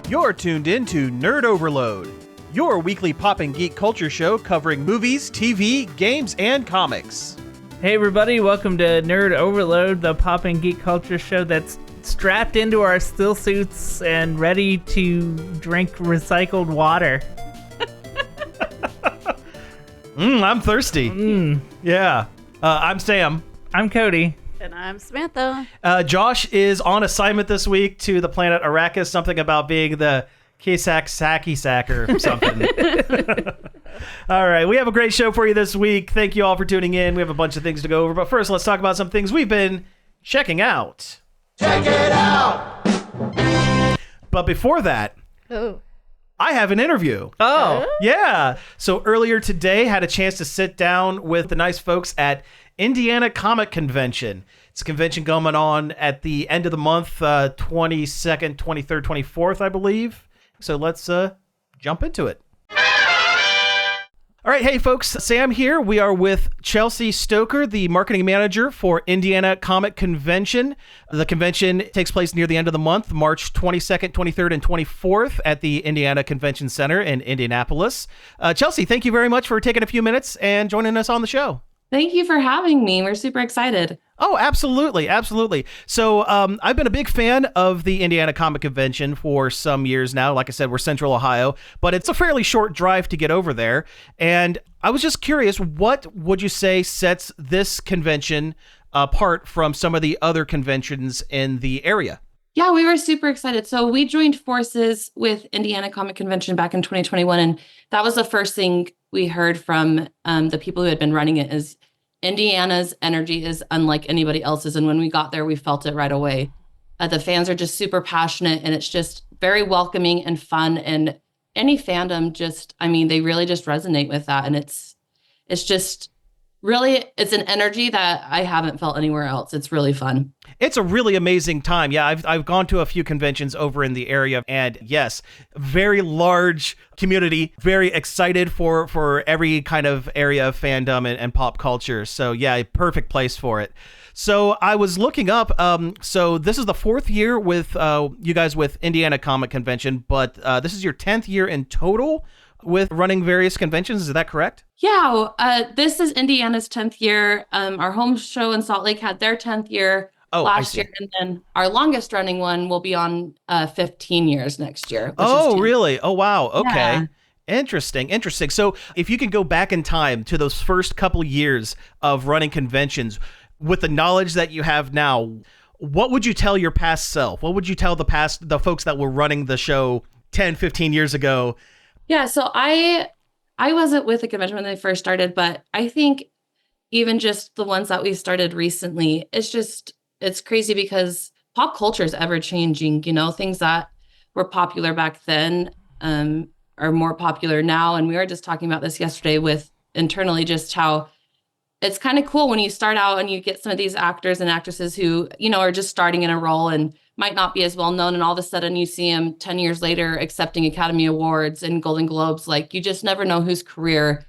You're tuned in to Nerd Overload, your weekly pop and geek culture show covering movies, TV, games, and comics. Hey everybody, welcome to Nerd Overload, the pop and geek culture show that's strapped into our still suits and ready to drink recycled water. I'm thirsty. Yeah. I'm Sam. I'm Cody. And I'm Samantha. Josh is on assignment this week to the planet Arrakis, something about being the Kisak Saki Sack or something. All right, we have a great show for you this week. Thank you all for tuning in. We have a bunch of things to go over, but first let's talk about some things we've been checking out. Check it out! But before that, I have an interview. Oh. Yeah. So earlier today, had a chance to sit down with the nice folks at Indiana Comic Convention. It's a convention going on at the end of the month, 22nd, 23rd, 24th, I believe. So let's jump into it. All right, hey folks, Sam here. We are with Chelsie Stoler, the marketing manager for Indiana Comic Convention. The convention takes place near the end of the month, March 22nd, 23rd, and 24th at the Indiana Convention Center in Indianapolis. Chelsie, thank you very much for taking a few minutes and joining us on the show. Thank you for having me. We're super excited. Oh, absolutely. Absolutely. So I've been a big fan of the Indiana Comic Convention for some years now. Like I said, we're Central Ohio, but it's a fairly short drive to get over there. And I was just curious, what would you say sets this convention apart from some of the other conventions in the area? Yeah, we were super excited. So we joined forces with Indiana Comic Convention back in 2021. And that was the first thing we heard from the people who had been running it is Indiana's energy is unlike anybody else's. And when we got there, we felt it right away. The fans are just super passionate and it's just very welcoming and fun. And any fandom they really just resonate with that. And it's just really, it's an energy that I haven't felt anywhere else. It's really fun. It's a really amazing time. Yeah, I've gone to a few conventions over in the area, and yes, very large community, very excited for every kind of area of fandom and pop culture. So yeah, perfect place for it. So I was looking up, so this is the fourth year with you guys with Indiana Comic Convention, but this is your 10th year in total with running various conventions. Is that correct? Yeah, this is Indiana's 10th year. Our home show in Salt Lake had their 10th year last year. And then our longest running one will be on 15 years next year. Oh, really? Oh, wow. Okay. Yeah. Interesting. So if you can go back in time to those first couple years of running conventions with the knowledge that you have now, what would you tell your past self? What would you tell the folks that were running the show 10, 15 years ago? Yeah, so I wasn't with the convention when they first started, but I think even just the ones that we started recently, it's crazy because pop culture is ever changing. You know, things that were popular back then are more popular now. And we were just talking about this yesterday with internally just how it's kind of cool when you start out and you get some of these actors and actresses who, you know, are just starting in a role and might not be as well known. And all of a sudden you see them 10 years later accepting Academy Awards and Golden Globes. Like you just never know whose career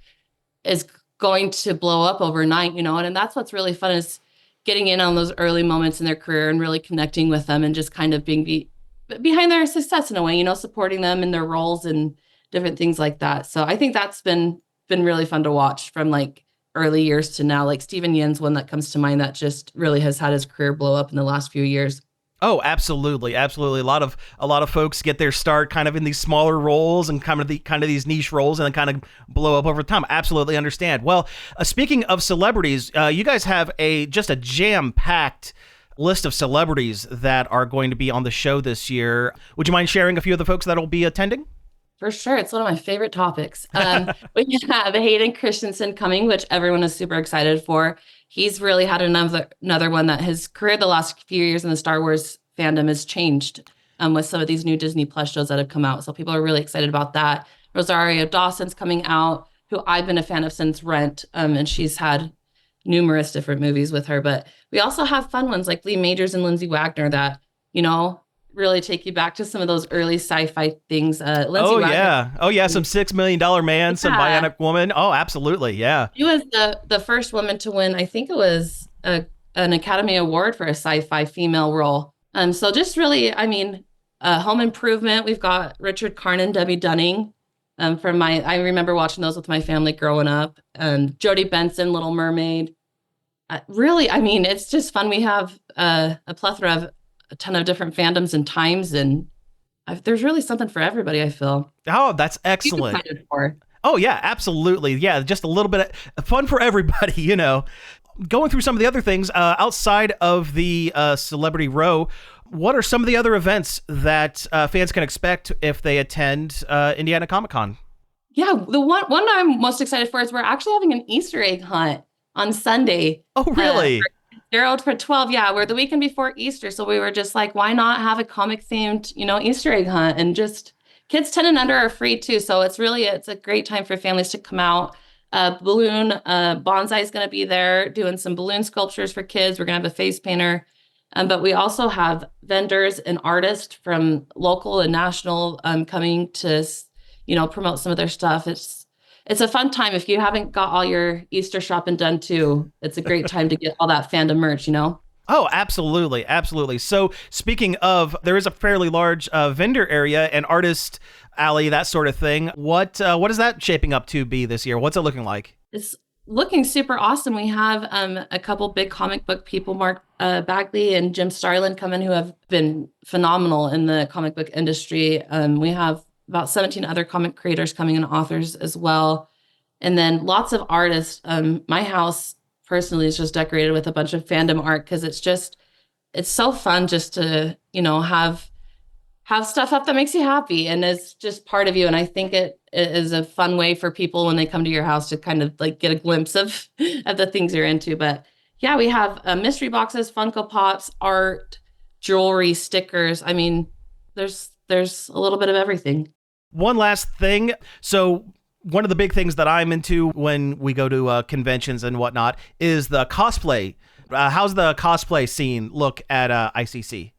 is going to blow up overnight, you know? And that's what's really fun is getting in on those early moments in their career and really connecting with them and just kind of being behind their success in a way, you know, supporting them in their roles and different things like that. So I think that's been really fun to watch from like early years to now. Like Steven Yeun's one that comes to mind that just really has had his career blow up in the last few years. Oh, absolutely. Absolutely. A lot of folks get their start kind of in these smaller roles and kind of these niche roles and then kind of blow up over time. Absolutely understand. Well, speaking of celebrities, you guys have just a jam-packed list of celebrities that are going to be on the show this year. Would you mind sharing a few of the folks that'll be attending? For sure. It's one of my favorite topics. We have Hayden Christensen coming, which everyone is super excited for. He's really had another one that his career the last few years in the Star Wars fandom has changed with some of these new Disney Plus shows that have come out. So people are really excited about that. Rosario Dawson's coming out, who I've been a fan of since Rent, and she's had numerous different movies with her. But we also have fun ones like Lee Majors and Lindsay Wagner that, you know, really take you back to some of those early sci-fi things. Lindsay Wagner, some $6 Million Man, some Bionic Woman. Oh, absolutely, yeah. She was the first woman to win, I think it was an Academy Award for a sci-fi female role. So just really, I mean, Home Improvement. We've got Richard Karn and Debbie Dunning. I remember watching those with my family growing up. Jodie Benson, Little Mermaid. Really, I mean, it's just fun. We have a plethora of a ton of different fandoms and times, and there's really something for everybody, I feel. Oh, that's excellent. Oh, yeah, absolutely. Yeah, just a little bit of fun for everybody, you know. Going through some of the other things, outside of the Celebrity Row, what are some of the other events that fans can expect if they attend Indiana Comic Con? Yeah, the one I'm most excited for is we're actually having an Easter egg hunt on Sunday. Oh, really? 0 for 12. Yeah, we're the weekend before Easter. So we were just like, why not have a comic themed, Easter egg hunt? And just kids 10 and under are free too. So it's a great time for families to come out. Balloon Bonsai is going to be there doing some balloon sculptures for kids. We're going to have a face painter. But we also have vendors and artists from local and national coming to, promote some of their stuff. It's a fun time. If you haven't got all your Easter shopping done too, it's a great time to get all that fandom merch, Oh, absolutely. Absolutely. So speaking of, there is a fairly large vendor area and artist alley, that sort of thing. What is that shaping up to be this year? What's it looking like? It's looking super awesome. We have a couple big comic book people, Mark Bagley and Jim Starlin, come in, who have been phenomenal in the comic book industry. We have about 17 other comic creators coming and authors as well. And then lots of artists. My house personally is just decorated with a bunch of fandom art because it's so fun just to, have stuff up that makes you happy and is just part of you. And I think it is a fun way for people when they come to your house to kind of like get a glimpse of the things you're into. But yeah, we have mystery boxes, Funko Pops, art, jewelry, stickers. I mean, there's a little bit of everything. One last thing. So one of the big things that I'm into when we go to conventions and whatnot is the cosplay. How's the cosplay scene look at ICC?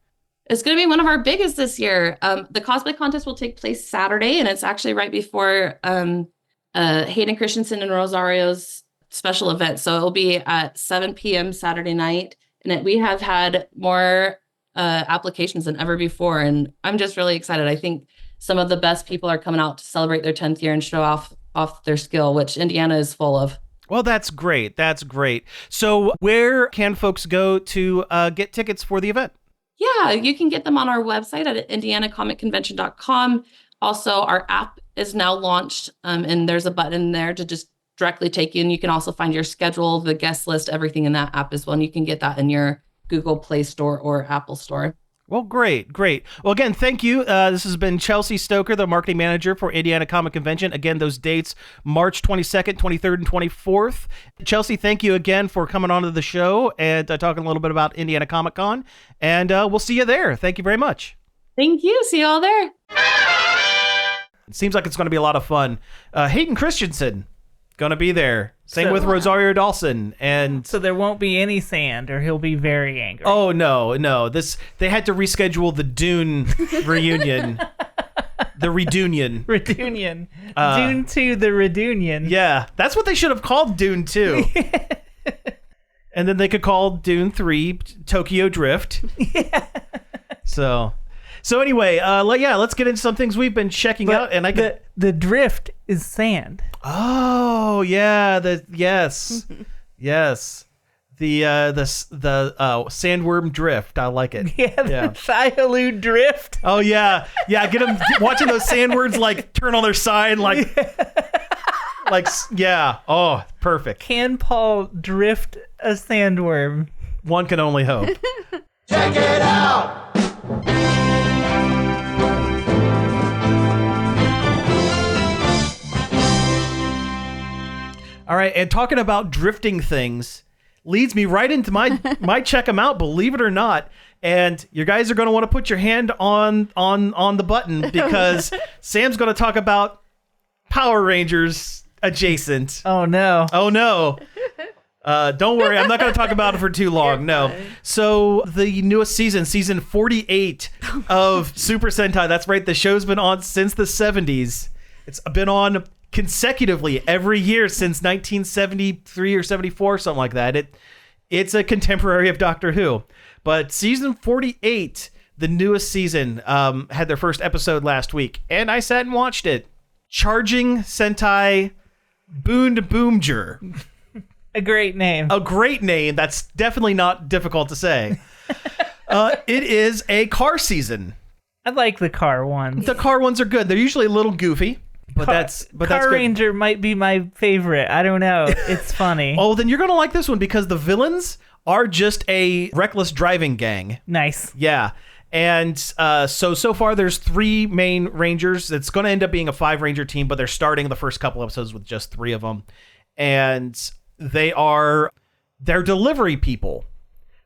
It's going to be one of our biggest this year. The cosplay contest will take place Saturday, and it's actually right before Hayden Christensen and Rosario's special event. So it'll be at 7 p.m. Saturday night, and we have had more applications than ever before, and I'm just really excited. I think some of the best people are coming out to celebrate their 10th year and show off their skill, which Indiana is full of. Well, that's great. That's great. So where can folks go to get tickets for the event? Yeah, you can get them on our website at indianacomicconvention.com. Also, our app is now launched, and there's a button there to just directly take you. And you can also find your schedule, the guest list, everything in that app as well. And you can get that in your Google Play Store or Apple Store. Well, great. Well, again, thank you. This has been Chelsie Stoler, the marketing manager for Indiana Comic Convention. Again, those dates, March 22nd, 23rd, and 24th. Chelsie, thank you again for coming on to the show and talking a little bit about Indiana Comic Con. And we'll see you there. Thank you very much. Thank you. See you all there. It seems like it's going to be a lot of fun. Hayden Christensen, going to be there. Same with Rosario Dawson. And so there won't be any sand or he'll be very angry. Oh, no. They had to reschedule the Dune reunion. The ReDuneion. Dune 2, the ReDuneion. Yeah, that's what they should have called Dune 2. And then they could call Dune 3 Tokyo Drift. Yeah. So anyway, let's get into some things we've been checking out. And the drift is sand. Oh yeah, yes. The sandworm drift. I like it. Yeah, the Shia drift. Oh yeah. Get them watching those sandworms like turn on their side, like yeah. Oh, perfect. Can Paul drift a sandworm? One can only hope. Check it out. All right, and talking about drifting things leads me right into my check them out, believe it or not. And you guys are going to want to put your hand on the button because Sam's going to talk about Power Rangers adjacent. Oh no. Don't worry, I'm not going to talk about it for too long. No. So the newest season 48 of Super Sentai. That's right. The show's been on since the 70s. It's been on consecutively every year since 1973 or 74, something like that. It's a contemporary of Doctor Who. But season 48, the newest season had their first episode last week, and I sat and watched it. Charging Sentai BoonBoomger. A great name. A great name. That's definitely not difficult to say. It is a car season. I like the car ones. The car ones are good. They're usually a little goofy, but that's good. Car Ranger might be my favorite. I don't know. It's funny. Oh, then you're going to like this one because the villains are just a reckless driving gang. Nice. Yeah. And so far there's 3 main Rangers. It's going to end up being a 5-Ranger team, but they're starting the first couple episodes with just 3 of them. And they're delivery people,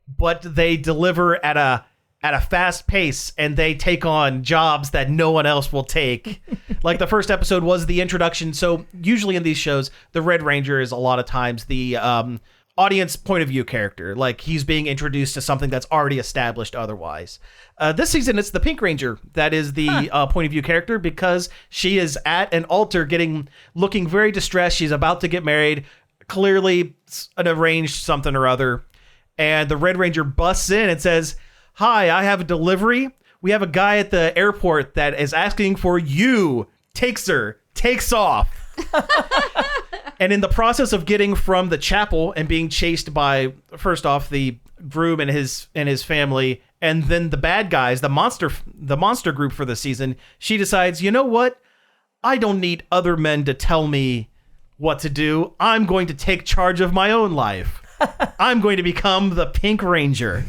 but they deliver at a fast pace, and they take on jobs that no one else will take. Like the first episode was the introduction. So usually in these shows, the Red Ranger is a lot of times the audience point of view character. Like he's being introduced to something that's already established otherwise. This season, it's the Pink Ranger that is the point of view character, because she is at an altar looking very distressed. She's about to get married. Clearly an arranged something or other. And the Red Ranger busts in and says, "Hi, I have a delivery. We have a guy at the airport that is asking for you." Takes off. And in the process of getting from the chapel and being chased by, first off, the groom and his family, and then the bad guys, the monster group for the season, she decides, you know what? I don't need other men to tell me what to do. I'm going to take charge of my own life. I'm going to become the Pink Ranger.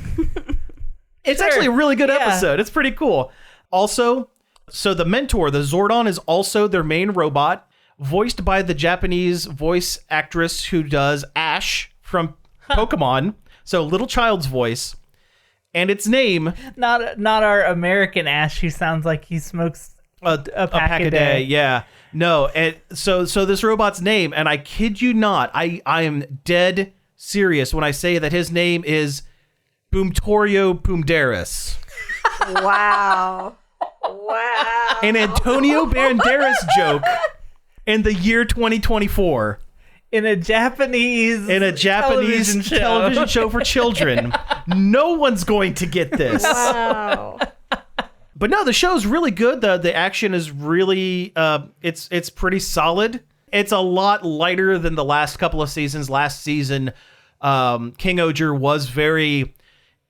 It's actually a really good episode. It's pretty cool. Also, so the mentor, the Zordon, is also their main robot, voiced by the Japanese voice actress who does Ash from Pokemon. So little child's voice. And its name... Not our American Ash who sounds like he smokes a pack a day. Yeah. No. And so this robot's name, and I kid you not, I am dead serious when I say that his name is Boomtorio Boomderis. Wow. An Antonio Banderas joke in the year 2024. In a Japanese television show for children. No one's going to get this. Wow. But no, the show's really good. The action is really it's pretty solid. It's a lot lighter than the last couple of seasons. Last season, King Oger was very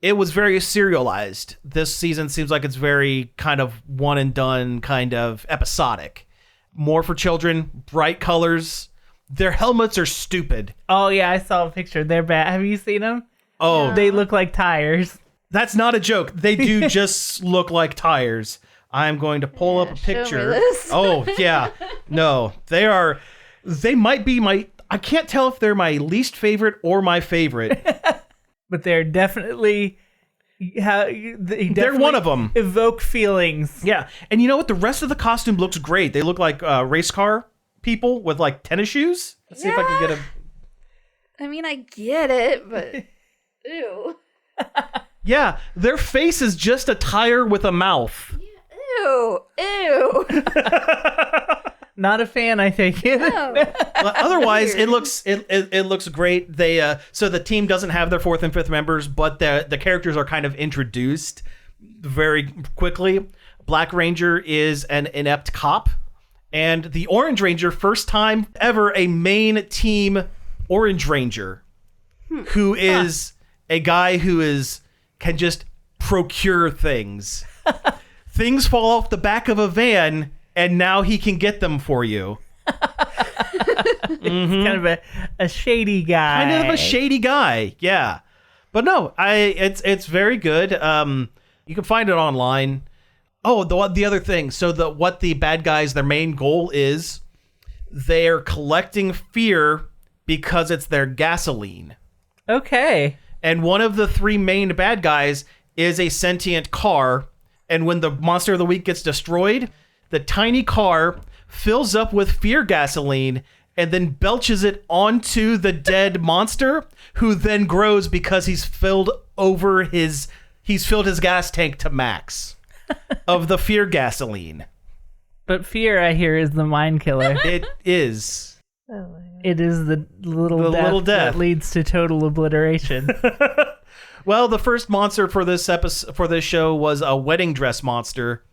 serialized. This season seems like it's very kind of one and done, kind of episodic. More for children, bright colors. Their helmets are stupid. Oh yeah, I saw a picture. They're bad. Have you seen them? Oh, they look like tires. That's not a joke. They do just look like tires. I'm going to pull up a picture. Show me this. Oh yeah, no, they might be I can't tell if they're my least favorite or my favorite. But they're definitely... they're one of them. Evoke feelings. Yeah, and you know what? The rest of the costume looks great. They look like race car people with like tennis shoes. Let's see if I can get a... I mean, I get it, but... Ew. Yeah, their face is just a tire with a mouth. Ew. Not a fan, I think. No. But otherwise, it looks great. They so the team doesn't have their 4th and 5th members, but the characters are kind of introduced very quickly. Black Ranger is an inept cop, and the Orange Ranger, first time ever a main team Orange Ranger, who is a guy who can just procure things. Things fall off the back of a van, and now he can get them for you. Kind of a shady guy. Kind of a shady guy, yeah. But no, it's very good. You can find it online. Oh, the other thing. So what the bad guys, their main goal is, they're collecting fear because it's their gasoline. Okay. And one of the 3 main bad guys is a sentient car. And when the monster of the week gets destroyed, the tiny car fills up with fear gasoline and then belches it onto the dead monster, who then grows because he's filled his gas tank to max of the fear gasoline. But fear, I hear, is the mind killer. It is. It is the little death that leads to total obliteration. Well, the first monster for this show was a wedding dress monster.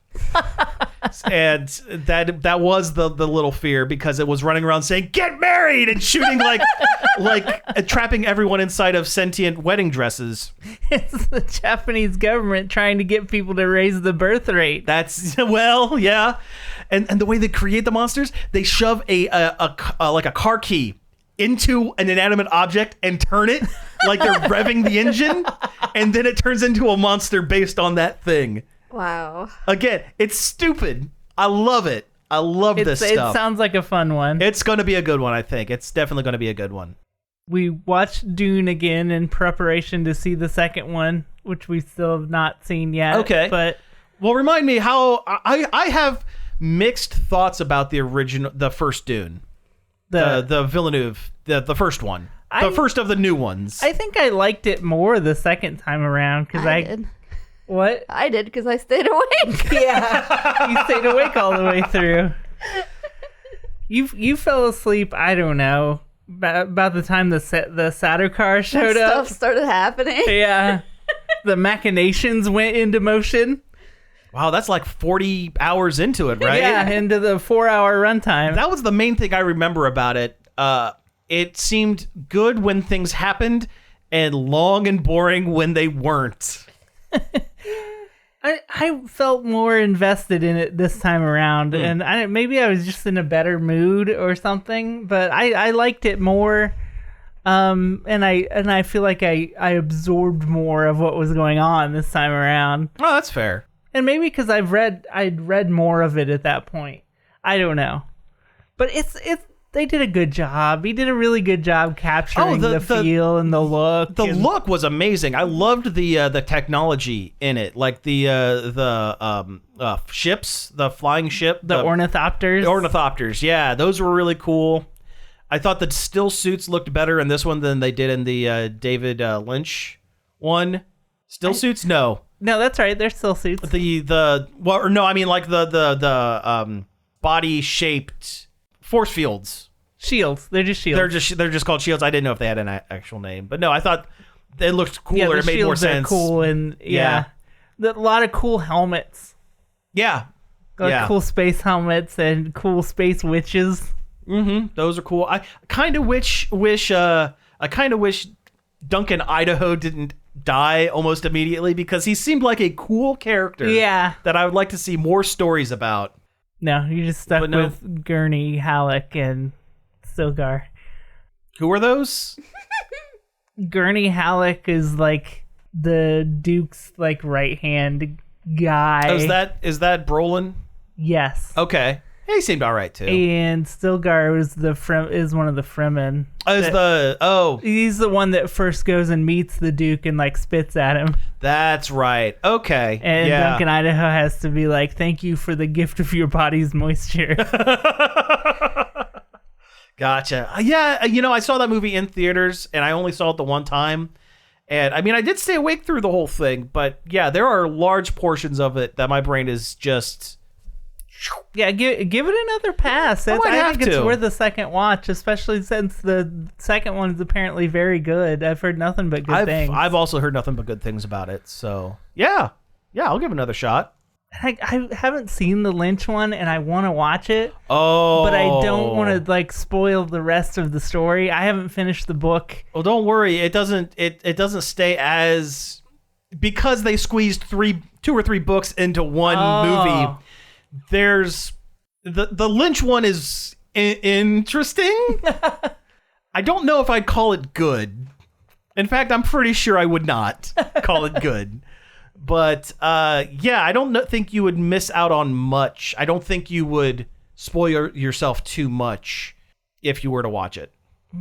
And that was the little fear, because it was running around saying "get married" and shooting like trapping everyone inside of sentient wedding dresses. It's the Japanese government trying to get people to raise the birth rate. That's yeah. And the way they create the monsters, they shove a car key into an inanimate object and turn it like they're revving the engine, and then it turns into a monster based on that thing. Wow. Again, it's stupid. I love it. I love this stuff. It sounds like a fun one. It's going to be a good one, I think. It's definitely going to be a good one. We watched Dune again in preparation to see the second one, which we still have not seen yet. Okay. But well, remind me how I have mixed thoughts about the first Dune. The Villeneuve, the first one. The first of the new ones. I think I liked it more the second time around because I did. What? I did, because I stayed awake. Yeah, you stayed awake all the way through. You fell asleep, I don't know, about the time the Sadokar showed up. Stuff started happening. Yeah. The machinations went into motion. Wow, that's like 40 hours into it, right? Yeah, into the 4-hour runtime. That was the main thing I remember about it. It seemed good when things happened and long and boring when they weren't. I felt more invested in it this time around, and maybe I was just in a better mood or something, but I liked it more, and I feel like I absorbed more of what was going on this time around. Oh, that's fair. And maybe because I'd read more of it at that point. I don't know, but they did a good job. He did a really good job capturing the feel and the look. The look was amazing. I loved the technology in it, like the ships, the flying ship, the ornithopters. The ornithopters, yeah, those were really cool. I thought the still suits looked better in this one than they did in the David Lynch one. Still suits, no. No, that's right. They're still suits. The body shaped force fields. Shields. They're just shields. They're just called shields. I didn't know if they had an actual name, but no, I thought it looked cooler. Yeah, it made more sense. Cool and a lot of cool helmets. Yeah, cool space helmets and cool space witches. Mm-hmm. Those are cool. I kind of wish Duncan Idaho didn't die almost immediately, because he seemed like a cool character. Yeah, that I would like to see more stories about. No, you're just stuck with Gurney, Halleck, and Stilgar. Who are those? Gurney Halleck is like the Duke's like right hand guy. Oh, is that Brolin? Yes. Okay. He seemed all right too. And Stilgar is one of the Fremen. He's the one that first goes and meets the Duke and like spits at him. That's right. Okay. And Duncan Idaho has to be like, "Thank you for the gift of your body's moisture." Gotcha. Yeah, I saw that movie in theaters, and I only saw it the one time. And I mean, I did stay awake through the whole thing, but yeah, there are large portions of it that my brain is just... Yeah, give it another pass. I think it's worth a second watch, especially since the second one is apparently very good. I've heard nothing but good things. I've also heard nothing but good things about it. So yeah, I'll give it another shot. I haven't seen the Lynch one, and I want to watch it. Oh, but I don't want to like spoil the rest of the story. I haven't finished the book. Well, don't worry. It doesn't stay as, because they squeezed 2 or 3 books into one movie. There's the Lynch one is interesting. I don't know if I'd call it good. In fact, I'm pretty sure I would not call it good. But I don't think you would miss out on much. I don't think you would spoil yourself too much if you were to watch it.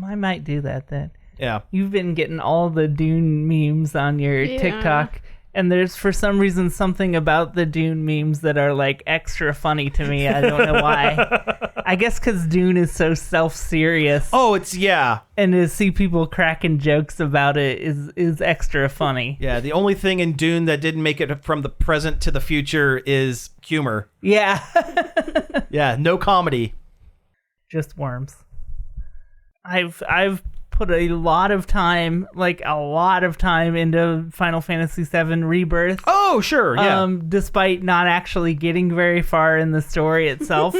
I might do that then. Yeah. You've been getting all the Dune memes on your TikTok. And there's, for some reason, something about the Dune memes that are, like, extra funny to me. I don't know why. I guess because Dune is so self-serious. Oh, yeah. And to see people cracking jokes about it is extra funny. Yeah, the only thing in Dune that didn't make it from the present to the future is humor. Yeah. Yeah, no comedy. Just worms. I've put a lot of time into Final Fantasy VII Rebirth. Oh, sure, yeah. Despite not actually getting very far in the story itself,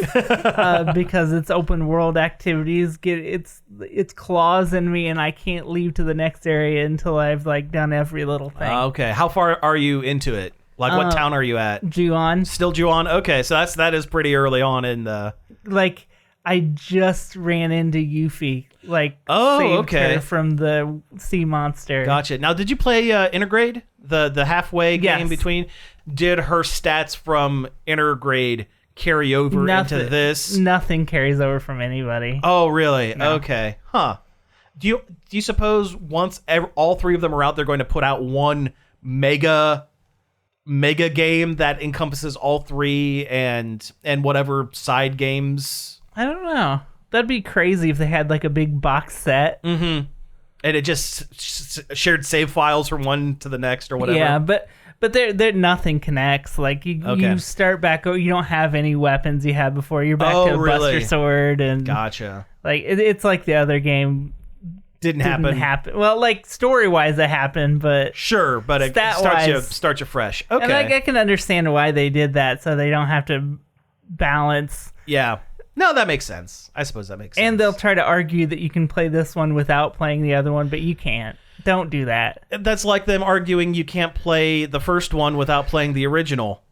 because it's open world activities its claws in me, and I can't leave to the next area until I've like done every little thing. Okay, how far are you into it? Like, what town are you at? Juon. Still Juon? Okay, so that is pretty early on in the... Like, I just ran into Yuffie, saved her from the sea monster. Gotcha. Now, did you play Intergrade? The halfway game between? Did her stats from Intergrade carry over into this? Nothing carries over from anybody. Oh, really? No. Okay. Huh. Do you suppose once all three of them are out, they're going to put out one mega game that encompasses all three and whatever side games? I don't know. That'd be crazy if they had like a big box set. Mm-hmm. And it just shared save files from one to the next or whatever. Yeah, but there nothing connects. Like you start back, you don't have any weapons you had before. You're back to Buster Sword and gotcha. Like it's like the other game. Didn't happen. Well, like story-wise, it happened, but sure, but it starts you fresh. Okay, and I can understand why they did that, so they don't have to balance. Yeah, no, that makes sense. I suppose that makes sense. And they'll try to argue that you can play this one without playing the other one, but you can't. Don't do that. That's like them arguing you can't play the first one without playing the original.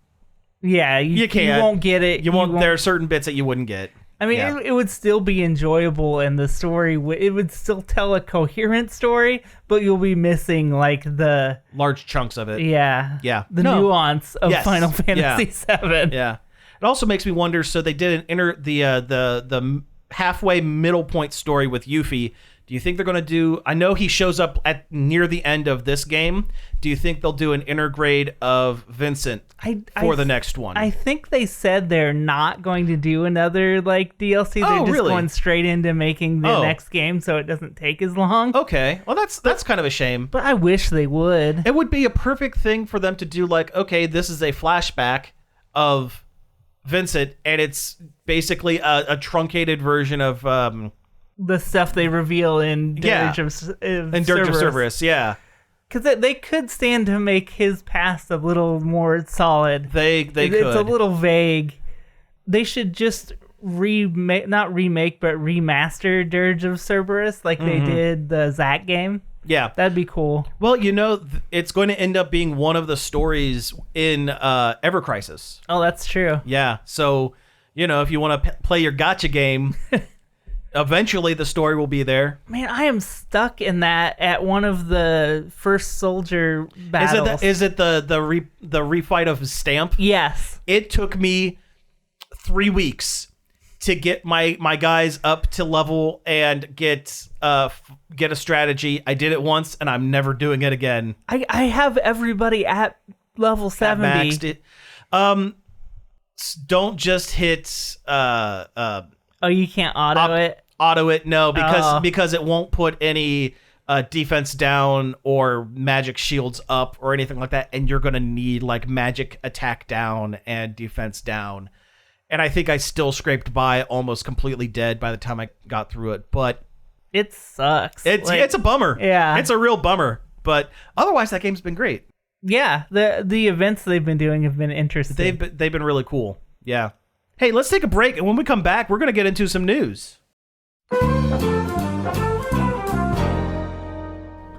Yeah, you can't. You won't get it. There are certain bits that you wouldn't get. I mean, it would still be enjoyable, and the story, it would still tell a coherent story, but you'll be missing, like, the... large chunks of it. Yeah. Yeah. The nuance of Final Fantasy VII. Yeah. It also makes me wonder, so they did the halfway middle point story with Yuffie. Do you think they're going to do... I know he shows up at near the end of this game. Do you think they'll do an intergrade of Vincent for the next one? I think they said they're not going to do another like DLC. They're just going straight into making the next game so it doesn't take as long. Okay. Well, that's kind of a shame. But I wish they would. It would be a perfect thing for them to do, like, okay, this is a flashback of Vincent, and it's basically a truncated version of... the stuff they reveal in Dirge of Cerberus, yeah. Because they could stand to make his past a little more solid. They could. It's a little vague. They should just not remake, but remaster Dirge of Cerberus like they did the Zack game. Yeah. That'd be cool. Well, it's going to end up being one of the stories in Ever Crisis. Oh, that's true. Yeah. So, if you want to play your gacha game... Eventually, the story will be there. Man, I am stuck in that at one of the first soldier battles. Is it the refight of Stamp? Yes. It took me 3 weeks to get my guys up to level and get a strategy. I did it once, and I'm never doing it again. I have everybody at level 70. Don't just hit... Oh, you can't auto it? Auto it, no, because it won't put any defense down or magic shields up or anything like that, and you're going to need like magic attack down and defense down. And I think I still scraped by almost completely dead by the time I got through it, but... It sucks. It's a bummer. Yeah. It's a real bummer, but otherwise that game's been great. Yeah, the events they've been doing have been interesting. They've been really cool, yeah. Hey, let's take a break, and when we come back, we're going to get into some news.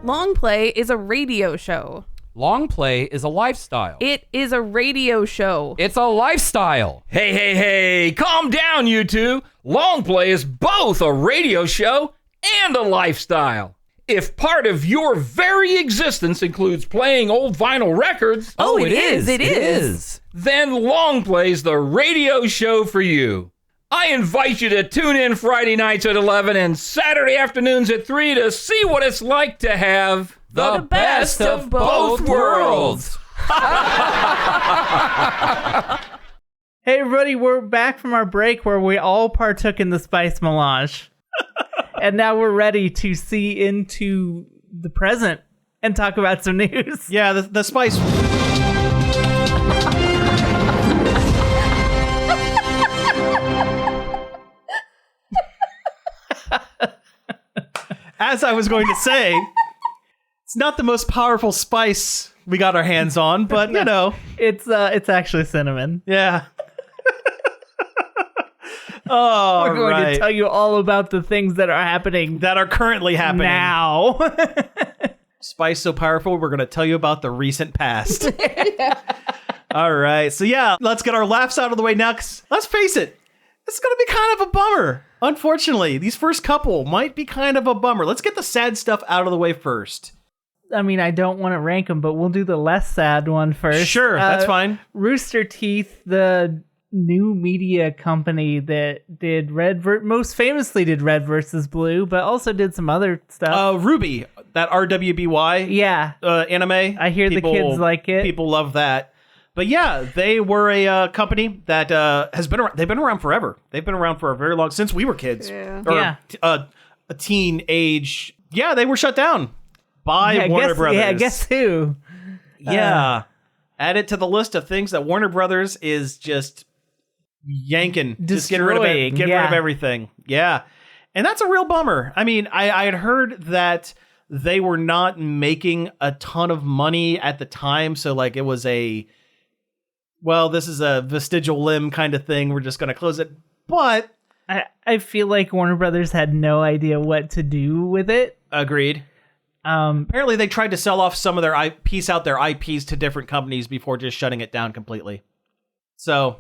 Long Play is a radio show. Long Play is a lifestyle. It is a radio show. It's a lifestyle. Hey, calm down, you two. Long Play is both a radio show and a lifestyle. If part of your very existence includes playing old vinyl records... Oh, it is. Then Long Play's the radio show for you. I invite you to tune in Friday nights at 11 and Saturday afternoons at 3 to see what it's like to have the best of both worlds. Hey, everybody, we're back from our break where we all partook in the spice melange. And now we're ready to see into the present and talk about some news. Yeah, the spice... as I was going to say, it's not the most powerful spice we got our hands on, but you know, It's actually cinnamon. yeah. Oh, We're going to tell you all about the things that are happening that are currently happening now. Spice so powerful, we're going to tell you about the recent past. All right. So, yeah, let's get our laughs out of the way now, 'cause let's face it, it's going to be kind of a bummer. Unfortunately, these first couple might be kind of a bummer. Let's get the sad stuff out of the way first. I mean, I don't want to rank them, but we'll do the less sad one first. Sure, that's fine. Rooster Teeth, the new media company that did most famously did Red versus Blue, but also did some other stuff. Ruby, that RWBY Yeah. Anime. I hear the kids like it. People love that. But yeah, they were a company that has been around. They've been around forever. They've been around for a very long, since we were kids. Yeah. Or a teen age. Yeah, they were shut down by Warner Brothers. Yeah, guess who? Yeah. Add it to the list of things that Warner Brothers is just yanking. Just getting rid of it. Getting rid of everything. Yeah. And that's a real bummer. I mean, I had heard that they were not making a ton of money at the time. So, like, it was this is a vestigial limb kind of thing. We're just going to close it. But I feel like Warner Brothers had no idea what to do with it. Agreed. Apparently, they tried to sell off some of their piece out their IPs to different companies before just shutting it down completely. So,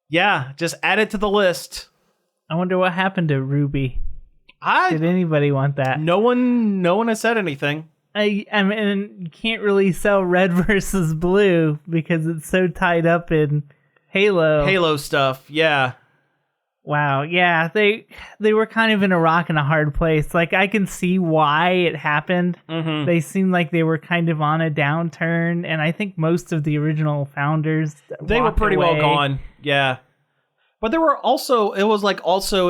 yeah, just add it to the list. I wonder what happened to Ruby. Did anybody want that? No one has said anything. I mean, you can't really sell Red versus Blue because it's so tied up in Halo stuff. Yeah. Wow. Yeah, they were kind of in a rock and a hard place. Like, I can see why it happened. Mm-hmm. They seemed like they were kind of on a downturn, and I think most of the original founders they were pretty well gone. Yeah. But there were also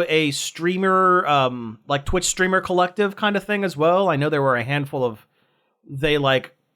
a streamer, like Twitch streamer collective kind of thing as well. I know there were a handful of, they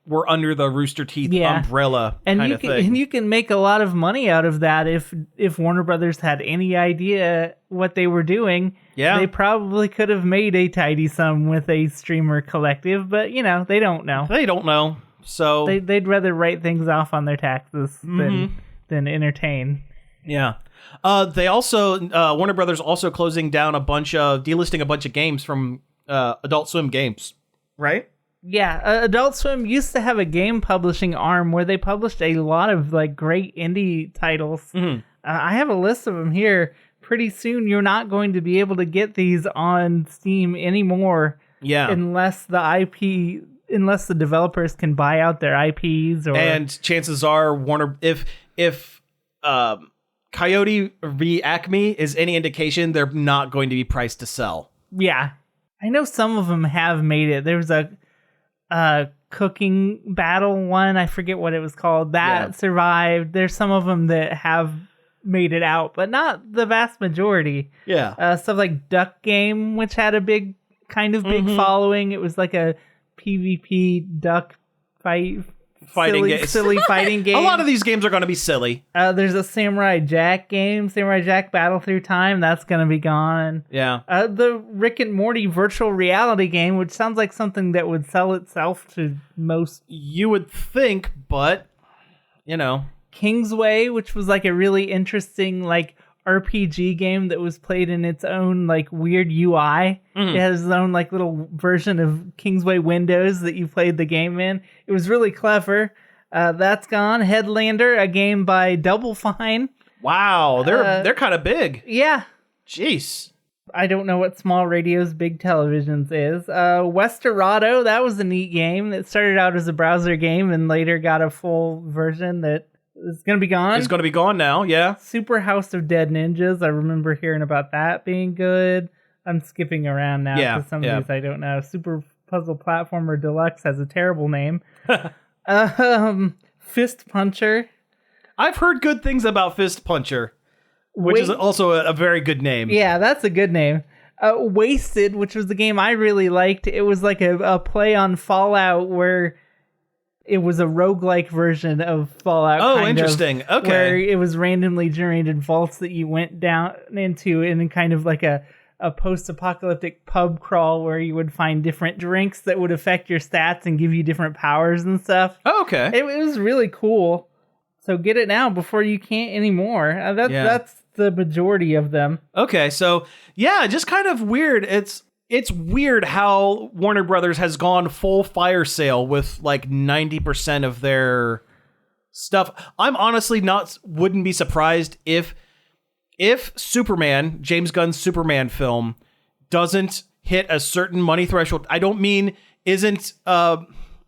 were under the Rooster Teeth umbrella kind of thing. And you can make a lot of money out of that if Warner Brothers had any idea what they were doing. Yeah. They probably could have made a tidy sum with a streamer collective, but they don't know. They don't know. So they'd rather write things off on their taxes than entertain. Yeah. They also Warner Brothers also closing down delisting a bunch of games from Adult Swim games, right? Yeah, Adult Swim used to have a game publishing arm where they published a lot of great indie titles. Mm-hmm. I have a list of them here. Pretty soon, you're not going to be able to get these on Steam anymore. Yeah, unless the developers can buy out their IPs, and chances are Warner, if Coyote v. Acme is any indication, they're not going to be priced to sell. Yeah, I know some of them have made it. There was a cooking battle one, I forget what it was called, that survived. There's some of them that have made it out, but not the vast majority. Stuff like Duck Game, which had a big following. It was like a PvP duck silly fighting game. A lot of these games are going to be silly. There's a Samurai Jack game, Samurai Jack Battle Through Time. That's going to be gone. Yeah. The Rick and Morty virtual reality game, which sounds like something that would sell itself to most. You would think, but, Kingsway, which was a really interesting, RPG game that was played in its own weird UI. Mm-hmm. It has its own little version of Kingsway Windows that you played the game in. It was really clever. That's gone. Headlander, a game by Double Fine. Wow, they're kind of big. Yeah. Jeez. I don't know what Small Radio's Big Televisions is. Westerado, that was a neat game. It started out as a browser game and later got a full version that is going to be gone. It's going to be gone now, yeah. Super House of Dead Ninjas. I remember hearing about that being good. I'm skipping around now because some of these I don't know. Super Puzzle Platformer Deluxe has a terrible name. Fist Puncher. I've heard good things about Fist Puncher, which is also a very good name. Yeah, that's a good name. Wasted, which was the game I really liked. It was like a play on Fallout where it was a roguelike version of Fallout. Oh, interesting. Okay. Where it was randomly generated vaults that you went down into in kind of like a a post-apocalyptic pub crawl where you would find different drinks that would affect your stats and give you different powers and stuff. Oh, okay. It was really cool. So get it now before you can't anymore. That's the majority of them. Okay, so yeah, just kind of weird. It's weird how Warner Brothers has gone full fire sale with like 90% of their stuff. I'm honestly wouldn't be surprised if Superman, James Gunn's Superman film, doesn't hit a certain money threshold. I don't mean isn't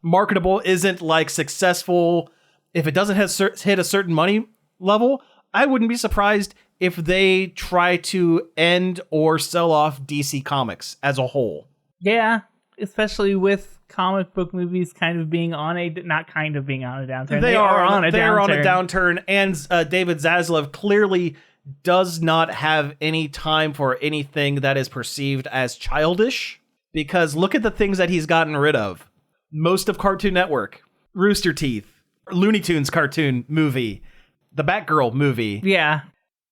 marketable, isn't like successful. If it doesn't hit a certain money level, I wouldn't be surprised if they try to end or sell off DC Comics as a whole. Yeah, especially with comic book movies kind of being on a downturn. They are on a downturn, and David Zaslav clearly does not have any time for anything that is perceived as childish, because look at the things that he's gotten rid of. Most of Cartoon Network, Rooster Teeth, Looney Tunes cartoon movie, the Batgirl movie. Yeah.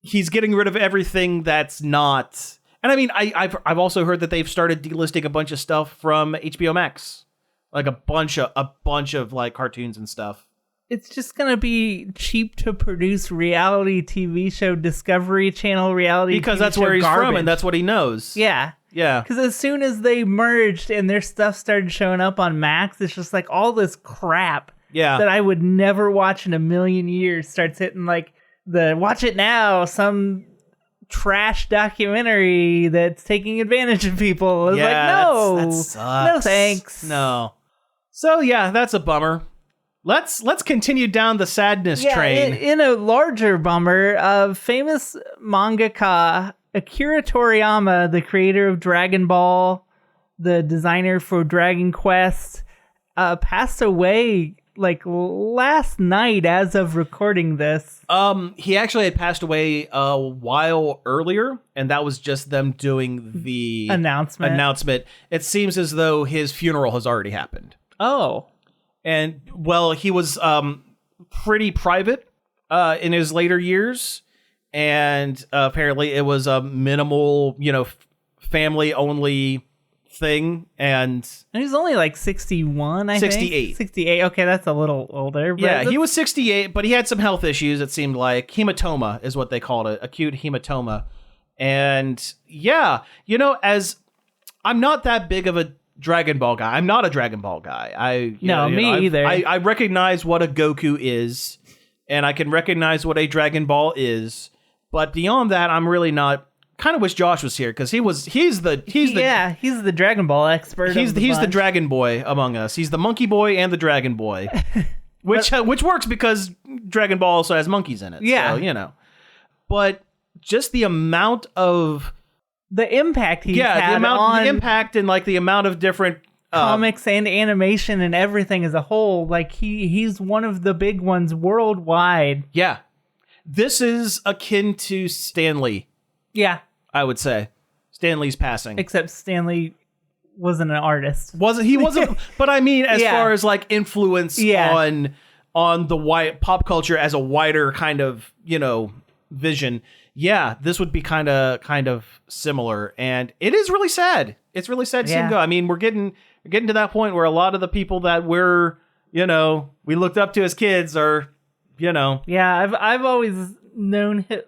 He's getting rid of everything that's not. And I mean, I've also heard that they've started delisting a bunch of stuff from HBO Max, like a bunch of like cartoons and stuff. It's just gonna be cheap to produce reality TV show, Discovery Channel reality because TV that's show where he's garbage. from and that's what he knows. Yeah. Because as soon as they merged and their stuff started showing up on Max, it's just like all this crap that I would never watch in a million years starts hitting like the watch it now, some trash documentary that's taking advantage of people. It's like, no, that sucks. No thanks. No. So yeah, that's a bummer. Let's continue down the sadness train. In a larger bummer, famous mangaka Akira Toriyama, the creator of Dragon Ball, the designer for Dragon Quest, passed away like last night as of recording this. He actually had passed away a while earlier, and that was just them doing the announcement. It seems as though his funeral has already happened. Oh. And, well, he was pretty private in his later years, and apparently it was a minimal, family-only thing, and he was only like 61, I 68. think. 68. Okay, that's a little older. But yeah, he was 68, but he had some health issues, it seemed like. Hematoma is what they called it, acute hematoma. And, yeah, as I'm not that big of a Dragon Ball guy. I'm not a Dragon Ball guy. Me either. I recognize what a Goku is, and I can recognize what a Dragon Ball is, but beyond that, I'm really not. Kind of wish Josh was here because he's the Dragon Ball expert. He's the Dragon Boy among us. He's the Monkey Boy and the Dragon Boy, which works because Dragon Ball also has monkeys in it. Yeah, so, but just the amount of the impact the impact and like the amount of different comics and animation and everything as a whole. Like he's one of the big ones worldwide. Yeah, this is akin to Stan Lee. Yeah. I would say Stan Lee's passing. Except Stan Lee wasn't an artist. He wasn't, but I mean, as far as like influence on the pop culture as a wider kind of, vision. Yeah, this would be kind of similar, and it is really sad. It's really sad to see him go. I mean, we're getting to that point where a lot of the people that we looked up to as kids are, Yeah, I've always known him.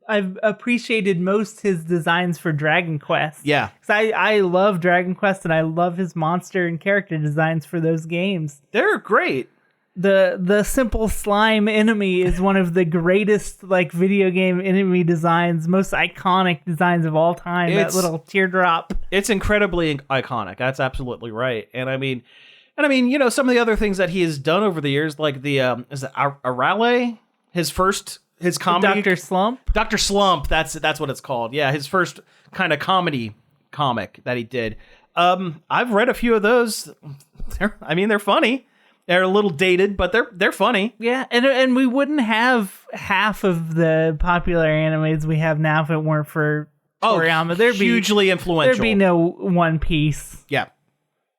I've appreciated most his designs for Dragon Quest. Yeah. Because I love Dragon Quest and I love his monster and character designs for those games. They're great. The simple slime enemy is one of the greatest like video game enemy designs, most iconic designs of all time. That little teardrop. It's incredibly iconic. That's absolutely right. And I mean, some of the other things that he has done over the years, like the is it Arale? His comedy, Dr. Slump. That's what it's called. Yeah, his first kind of comedy comic that he did. I've read a few of those. They're funny. They're a little dated, but they're funny. Yeah, and we wouldn't have half of the popular animes we have now if it weren't for Toriyama. There'd be hugely influential. There'd be no One Piece. Yeah,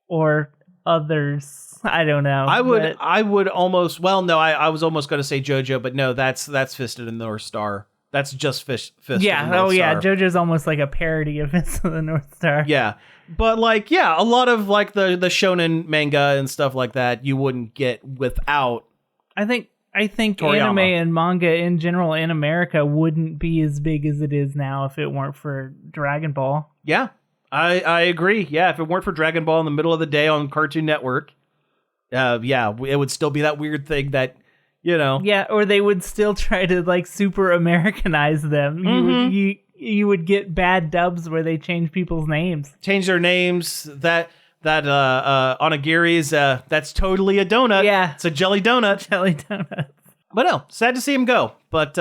or others. I don't know. I would almost. Well, no, I was almost going to say JoJo, but no, that's Fist of the North Star. That's just Fist of the Yeah. North Star. JoJo's almost like a parody of Fist of the North Star. Yeah. But like, yeah, a lot of like the shonen manga and stuff like that you wouldn't get without. I think Toriyama. anime and manga in general in America wouldn't be as big as it is now if it weren't for Dragon Ball. Yeah, I agree. Yeah, if it weren't for Dragon Ball in the middle of the day on Cartoon Network, yeah, it would still be that weird thing that, you know. Yeah, or they would still try to like super Americanize them. Mm-hmm. You would get bad dubs where they change people's names. Change their names. That onigiri's that's totally a donut. Yeah. It's a jelly donut. Jelly donuts. But no, sad to see him go. But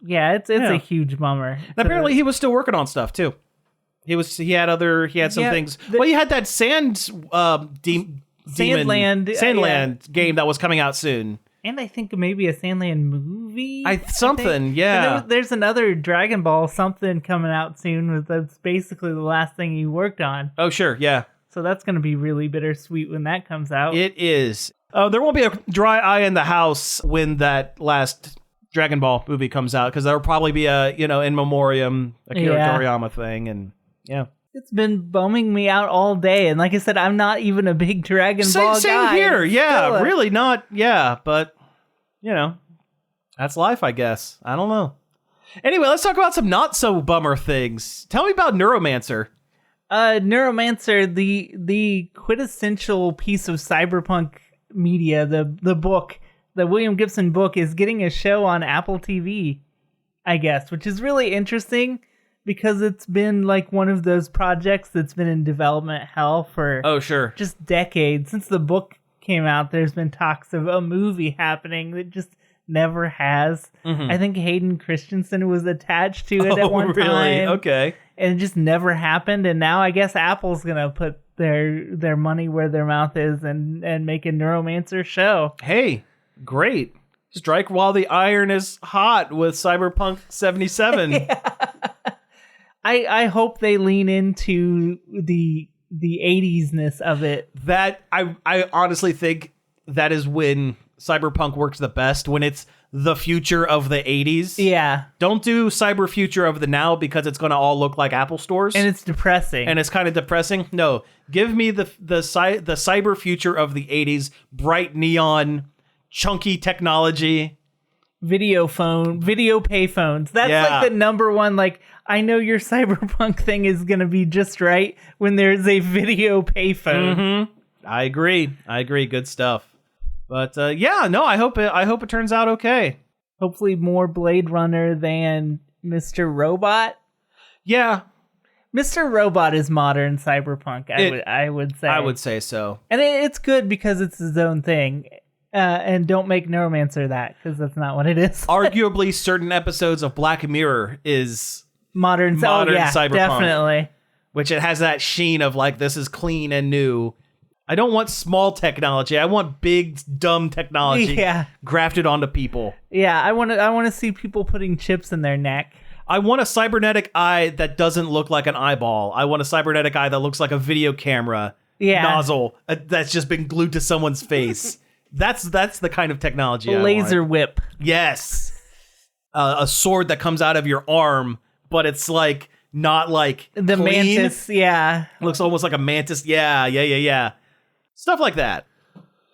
yeah, it's a huge bummer. and apparently he was still working on stuff too. He had some things. Well, he had that Sandland game that was coming out soon. And I think maybe a Sandland movie. Yeah. And there's another Dragon Ball something coming out soon. That's basically the last thing he worked on. Oh, sure, yeah. So that's going to be really bittersweet when that comes out. It is. There won't be a dry eye in the house when that last Dragon Ball movie comes out, because there'll probably be a, in memoriam Akira Toriyama thing, and yeah. It's been bumming me out all day, and like I said, I'm not even a big Dragon Ball guy. Same here, yeah, really not, yeah, but, that's life, I guess. I don't know. Anyway, let's talk about some not-so-bummer things. Tell me about Neuromancer. Neuromancer, the quintessential piece of cyberpunk media, the book, the William Gibson book, is getting a show on Apple TV, I guess, which is really interesting because it's been like one of those projects that's been in development hell for just decades. Since the book came out, there's been talks of a movie happening that just never has. Mm-hmm. I think Hayden Christensen was attached to it at one time. Okay. And it just never happened. And now I guess Apple's going to put their money where their mouth is and make a Neuromancer show. Hey, great. Strike while the iron is hot with Cyberpunk 77. Yeah. I hope they lean into the 80s-ness of it. That I honestly think that is when Cyberpunk works the best, when it's the future of the 80s. Yeah. Don't do cyber future of the now, because it's going to all look like Apple stores. And it's depressing. And it's kind of depressing. No, give me the cyber future of the 80s, bright neon, chunky technology. Video pay phones. That's like the number one, like, I know your cyberpunk thing is going to be just right when there's a video pay phone. Mm-hmm. I agree. Good stuff. But I hope it turns out okay. Hopefully more Blade Runner than Mr. Robot. Yeah. Mr. Robot is modern cyberpunk, I would say. I would say so. And it's good because it's his own thing. And don't make Neuromancer that, because that's not what it is. Arguably, certain episodes of Black Mirror is modern cyberpunk. Definitely. Which it has that sheen of like, this is clean and new. I don't want small technology. I want big, dumb technology grafted onto people. Yeah, I want to see people putting chips in their neck. I want a cybernetic eye that doesn't look like an eyeball. I want a cybernetic eye that looks like a video camera nozzle that's just been glued to someone's face. That's the kind of technology I want. Laser whip. Yes. A sword that comes out of your arm, but it's like not like the clean. mantis. Yeah. Looks almost like a mantis. Yeah. Stuff like that.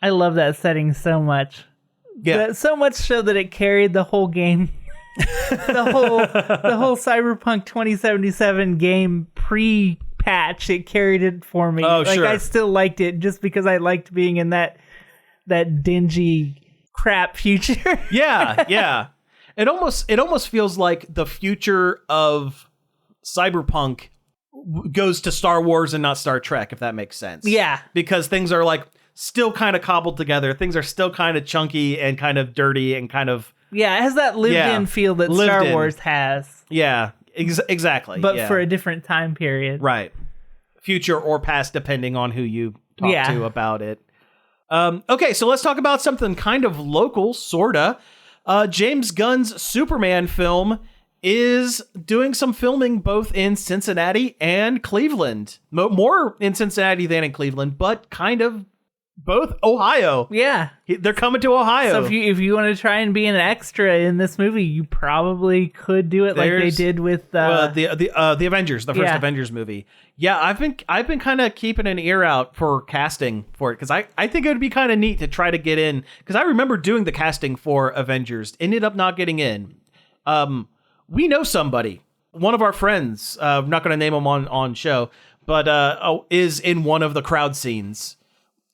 I love that setting so much. Yeah. So much so that it carried the whole game. the whole Cyberpunk 2077 game pre-patch, it carried it for me. Oh, sure. I still liked it just because I liked being in that dingy crap future. Yeah. It almost feels like the future of Cyberpunk goes to Star Wars and not Star Trek, if that makes sense. Yeah. Because things are like still kind of cobbled together. Things are still kind of chunky and kind of dirty and kind of... Yeah, it has that lived-in feel that Star Wars has. Yeah, exactly. But for a different time period. Right. Future or past, depending on who you talk to about it. Okay, so let's talk about something kind of local, sorta. James Gunn's Superman film is doing some filming both in Cincinnati and Cleveland. More in Cincinnati than in Cleveland, but kind of Both Ohio. Yeah. They're coming to Ohio. So if you want to try and be an extra in this movie, you probably could do it like they did with the Avengers, the first Avengers movie. Yeah, I've been kind of keeping an ear out for casting for it because I think it would be kind of neat to try to get in because I remember doing the casting for Avengers, ended up not getting in. We know somebody, one of our friends. I'm not going to name him on show, but is in one of the crowd scenes.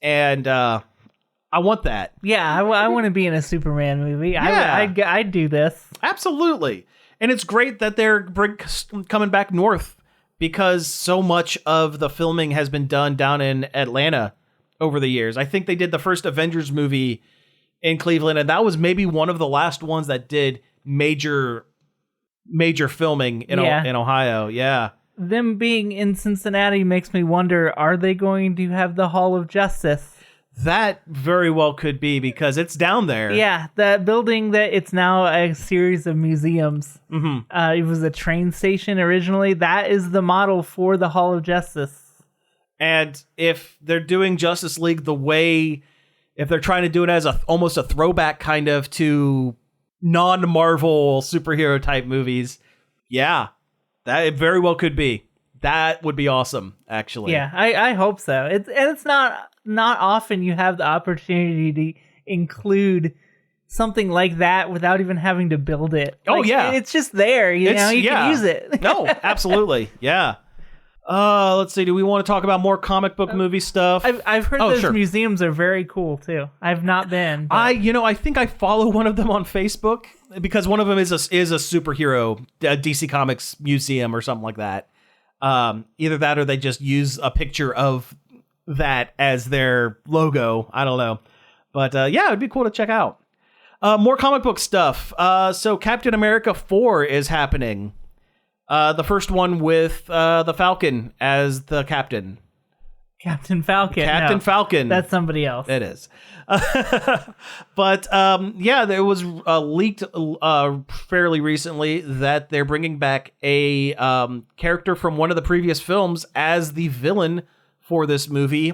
And I want that. Yeah, I want to be in a Superman movie. Yeah. I'd do this. Absolutely. And it's great that they're coming back north because so much of the filming has been done down in Atlanta over the years. I think they did the first Avengers movie in Cleveland, and that was maybe one of the last ones that did major filming in Ohio. Yeah. Them being in Cincinnati makes me wonder, are they going to have the Hall of Justice? That very well could be because it's down there. Yeah, that building that it's now a series of museums. Mm-hmm. It was a train station originally. That is the model for the Hall of Justice. And if they're doing Justice League the way, if they're trying to do it as almost a throwback kind of to non-Marvel superhero type movies, yeah. That it very well could be. That would be awesome, actually. Yeah, I hope so. It's not often you have the opportunity to include something like that without even having to build it. Yeah. It's just there, you can use it. No, absolutely. Yeah. Let's see. Do we want to talk about more comic book movie stuff? I've heard those museums are very cool too. I've not been. But... I think I follow one of them on Facebook because one of them is a superhero DC Comics museum or something like that. Either that or they just use a picture of that as their logo. I don't know. But it'd be cool to check out. More comic book stuff. So Captain America 4 is happening. The first one with the Falcon as the captain. Captain Falcon. Captain Falcon. That's somebody else. It is. But there was leaked fairly recently that they're bringing back a character from one of the previous films as the villain for this movie.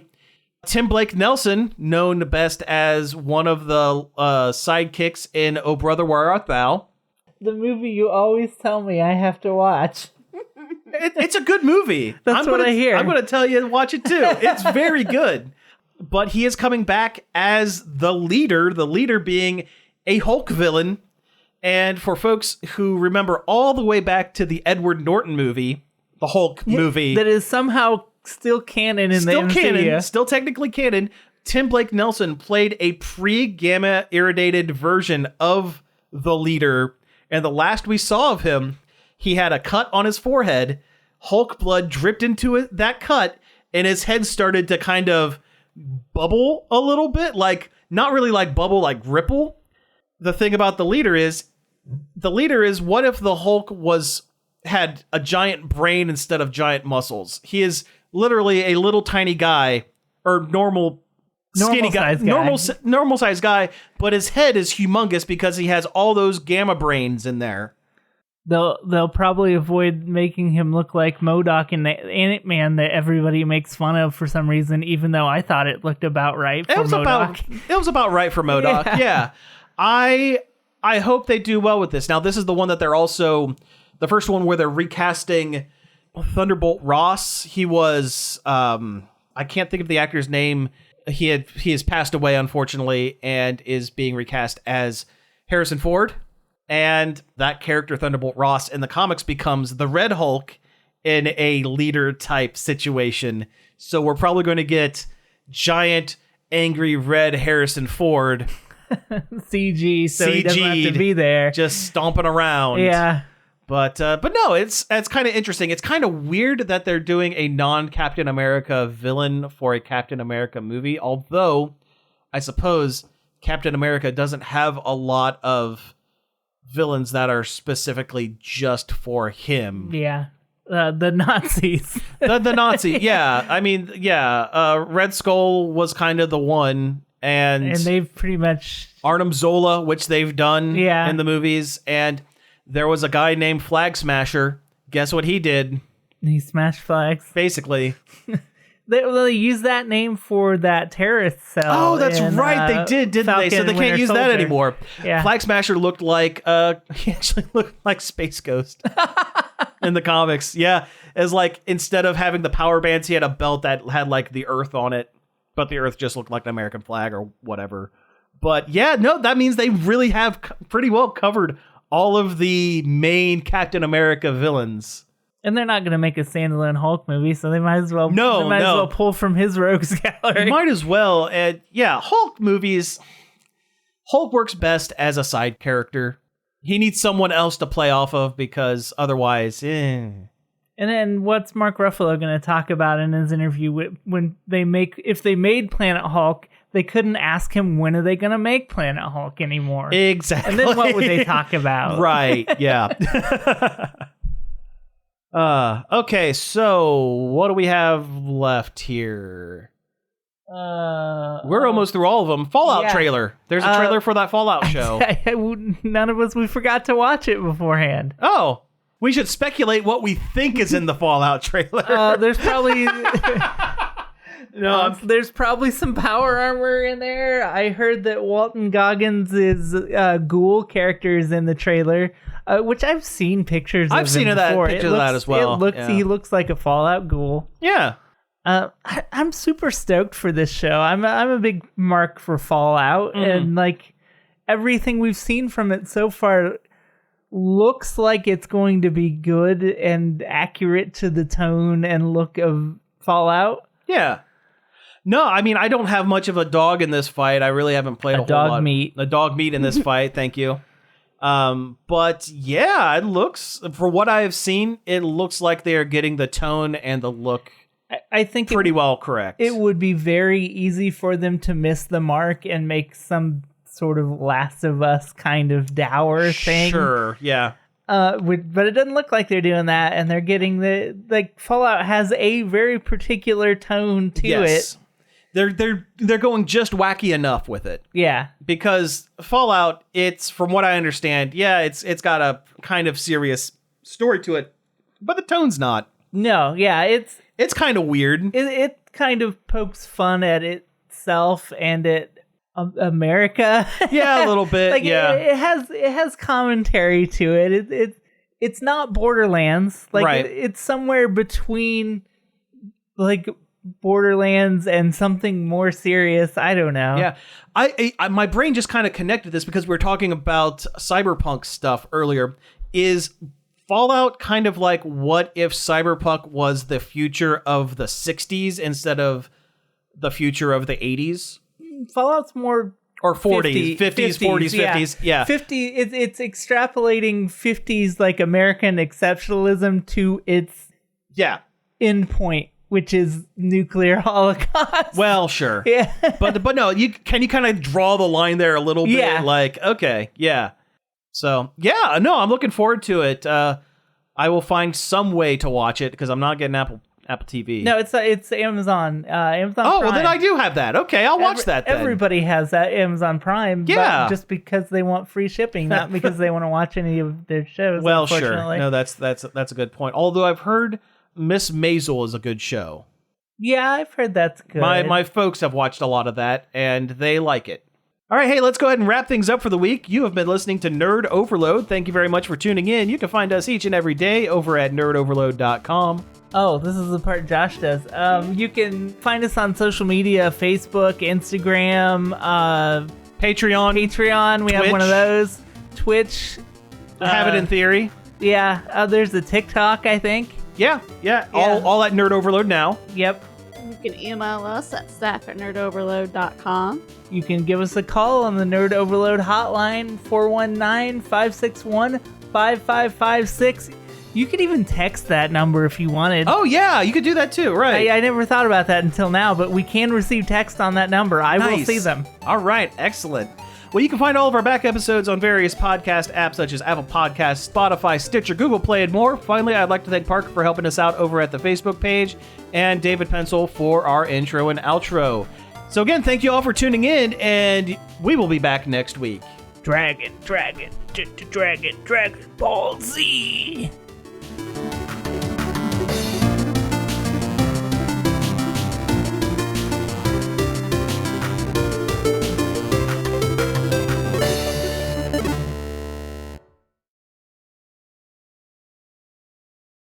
Tim Blake Nelson, known best as one of the sidekicks in Oh Brother, Where Art Thou? The movie you always tell me I have to watch. It's a good movie. That's what I hear. I'm going to tell you to watch it too. It's very good. But he is coming back as the leader being a Hulk villain. And for folks who remember all the way back to the Edward Norton movie, the Hulk movie. That is somehow still canon in the MCU. Still technically canon. Tim Blake Nelson played a pre-gamma irradiated version of the leader. And the last we saw of him, he had a cut on his forehead. Hulk blood dripped into that cut, and his head started to kind of bubble a little bit. Like, not really like bubble, like ripple. The thing about the leader is, what if the Hulk had a giant brain instead of giant muscles? He is literally a little tiny guy, or normal size guy, but his head is humongous because he has all those gamma brains in there. They'll probably avoid making him look like MODOK in the Ant-Man that everybody makes fun of for some reason, even though I thought it looked about right for MODOK. It was about right for MODOK, yeah. I hope they do well with this. Now, this is the one that they're also... The first one where they're recasting Thunderbolt Ross. He was... I can't think of the actor's name. He has passed away, unfortunately, and is being recast as Harrison Ford. And that character, Thunderbolt Ross, in the comics becomes the Red Hulk in a leader-type situation. So we're probably going to get giant, angry, red Harrison Ford. CG, so he doesn't have to be there. Just stomping around. Yeah. But no, it's kind of interesting. It's kind of weird that they're doing a non-Captain America villain for a Captain America movie. Although, I suppose Captain America doesn't have a lot of villains that are specifically just for him. Yeah. The Nazis. the Nazi, yeah. I mean, yeah. Red Skull was kind of the one. And they've pretty much... Arnim Zola, which they've done in the movies. And there was a guy named Flag Smasher. Guess what he did? He smashed flags. Basically. They used that name for that terrorist cell. Oh, that's right. They did, didn't they? So Falcon they Winter can't use that Soldier. anymore. Yeah. Flag Smasher looked like he actually looked like Space Ghost in the comics. Yeah, as like instead of having the power bands, he had a belt that had like the Earth on it, but the Earth just looked like an American flag or whatever. But yeah, no, that means they really have pretty well covered all of the main Captain America villains. And they're not going to make a standalone Hulk movie, so they might as well. They might as well pull from his rogues gallery. Might as well. And yeah, Hulk movies. Hulk works best as a side character. He needs someone else to play off of because otherwise, And then what's Mark Ruffalo going to talk about in his interview if they made Planet Hulk? They couldn't ask him when are they going to make Planet Hulk anymore. Exactly. And then what would they talk about? Right. Yeah. Okay, so what do we have left here? We're almost through all of them. Fallout trailer. There's a trailer for that Fallout show. None of us, we forgot to watch it beforehand. Oh, we should speculate what we think is in the Fallout trailer. There's probably... there's probably some power armor in there. I heard that Walton Goggins' ghoul character is in the trailer, which I've seen pictures of. I've seen before. pictures of that as well. He looks like a Fallout ghoul. Yeah. I'm super stoked for this show. I'm a big mark for Fallout, and like everything we've seen from it so far looks like it's going to be good and accurate to the tone and look of Fallout. Yeah. No, I mean, I don't have much of a dog in this fight. I really haven't played a whole lot. A dog meat in this fight. Thank you. But yeah, it looks, for what I have seen, it looks like they are getting the tone and the look I think pretty well correct. It would be very easy for them to miss the mark and make some sort of Last of Us kind of dour thing. Sure, yeah. But it doesn't look like they're doing that, and they're getting Fallout has a very particular tone to it. They're going just wacky enough with it. Yeah. Because Fallout, it's, from what I understand, it's got a kind of serious story to it, but the tone's not. No, yeah, it's kind of weird. It kind of pokes fun at itself and at America. Yeah, a little bit. It has commentary to it. It's not Borderlands. Right. It's somewhere between Borderlands and something more serious. I don't know. Yeah, I my brain just kind of connected this because we were talking about cyberpunk stuff earlier. Is Fallout kind of like, what if cyberpunk was the future of the 60s instead of the future of the 80s? Fallout's more... Or 40s, 50s, 40s, 50s. Yeah. 50, it's extrapolating 50s like American exceptionalism to its end point, which is nuclear holocaust. Well, sure. Yeah. but no, can you kind of draw the line there a little bit? Yeah. Like, okay, yeah. So, yeah, no, I'm looking forward to it. I will find some way to watch it because I'm not getting Apple TV. No, it's Amazon. Amazon Prime. Well, then I do have that. Okay, I'll watch that then. Everybody has that Amazon Prime. Yeah. But just because they want free shipping, not because they want to watch any of their shows. Well, sure. Unfortunately. No, that's a good point. Although I've heard Miss Maisel is a good show. Yeah, I've heard that's good. My folks have watched a lot of that, and they like it. All right, hey, let's go ahead and wrap things up for the week. You have been listening to Nerd Overload. Thank you very much for tuning in. You can find us each and every day over at nerdoverload.com. Oh, this is the part Josh does. You can find us on social media, Facebook, Instagram, Patreon. We have one of those. Twitch. Have it in theory. Yeah. There's a TikTok, I think. Yeah. All at Nerd Overload now. Yep. You can email us at staff@nerdoverload.com. You can give us a call on the Nerd Overload hotline, 419-561-5556. You could even text that number if you wanted. Oh, yeah, you could do that too, right. I never thought about that until now, but we can receive text on that number. I will see them. All right, excellent. Well, you can find all of our back episodes on various podcast apps such as Apple Podcasts, Spotify, Stitcher, Google Play, and more. Finally, I'd like to thank Parker for helping us out over at the Facebook page, and David Pencil for our intro and outro. So again, thank you all for tuning in, and we will be back next week. Dragon Ball Z.